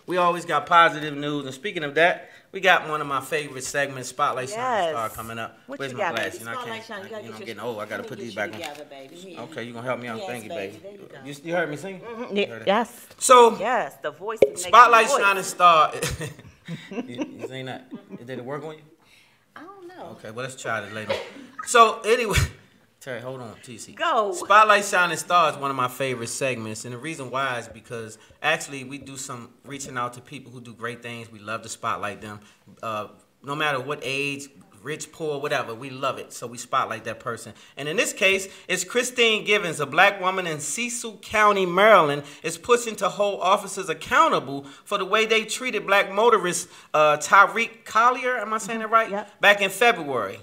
We always got positive news. And speaking of that, we got one of my favorite segments, Spotlight Shining Star, coming up. What Where's you my got, glasses? baby? I Spotlight can't. Shine. You I'm getting old. I got to put these back on. Baby. Okay, you going to help me out? Yes, Thank you, baby. baby. There you go. You heard me sing? Yes. So, yes, the voice. That makes Spotlight the voice. Shining Star. you seen that? Did it work on you? I don't know. Okay, well, let's try this later. So, anyway. Terry, hold on, TC. Go. Spotlight Shining Star is one of my favorite segments, and the reason why is because actually we do some reaching out to people who do great things. We love to spotlight them, no matter what age, rich, poor, whatever. We love it, so we spotlight that person. And in this case, it's Christine Givens, a black woman in Cecil County, Maryland, is pushing to hold officers accountable for the way they treated black motorist Tyreek Collier. Am I saying that right? Yep. Back in February.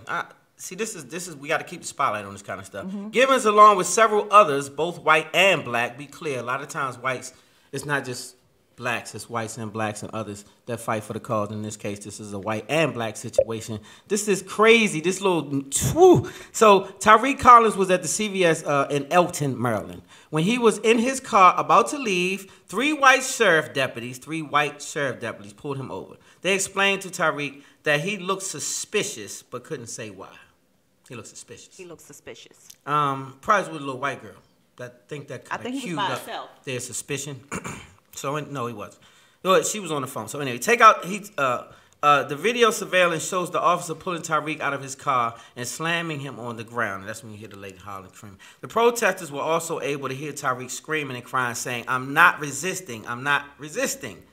See, this is we got to keep the spotlight on this kind of stuff. Givens, along with several others, both white and black, be clear, a lot of times whites, it's not just blacks, it's whites and blacks and others that fight for the cause. In this case, this is a white and black situation. This is crazy, this little, whew. So Tyreek Collins was at the CVS in Elton, Maryland. When he was in his car about to leave, three white sheriff deputies pulled him over. They explained to Tyreek that he looked suspicious, but couldn't say why. He looks suspicious. He looks suspicious. Probably with a little white girl that think that kind of cued up herself. their suspicion. So no, he wasn't. No, she was on the phone. So anyway, the video surveillance shows the officer pulling Tyreek out of his car and slamming him on the ground. And that's when you hear the lady hollering, screaming. The protesters were also able to hear Tyreek screaming and crying, saying, "I'm not resisting. I'm not resisting."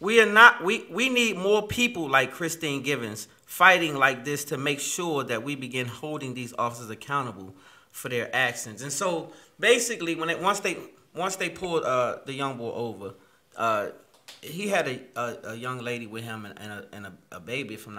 We need more people like Christine Givens fighting like this to make sure that we begin holding these officers accountable for their actions. And so basically, once they pulled the young boy over, he had a young lady with him and a baby, from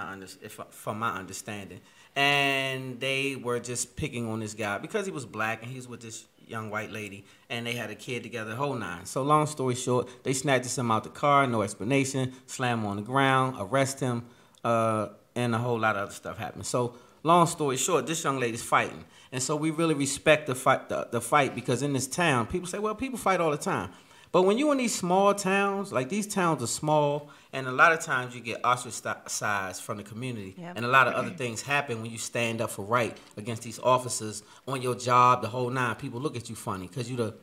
my understanding, and they were just picking on this guy because he was black and he's with this young white lady, and they had a kid together, the whole nine. So long story short, they snatched him out the car, no explanation, slam him on the ground, arrest him, and a whole lot of other stuff happened. So long story short, this young lady's fighting, and so we really respect the fight because in this town, people say, well, people fight all the time. But when you're in these small towns, like these towns are small, and a lot of times you get ostracized from the community. Yep. And a lot of other things happen when you stand up for right against these officers on your job, the whole nine. People look at you funny because you're the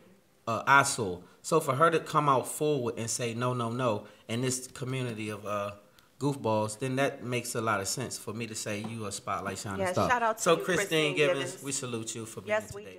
eyesore. So for her to come out forward and say no, no, no, in this community of goofballs, then that makes a lot of sense for me to say you a Spotlight Shining Star. Shout out to so you, Christine Givens, we salute you for being here today. Yes, we do.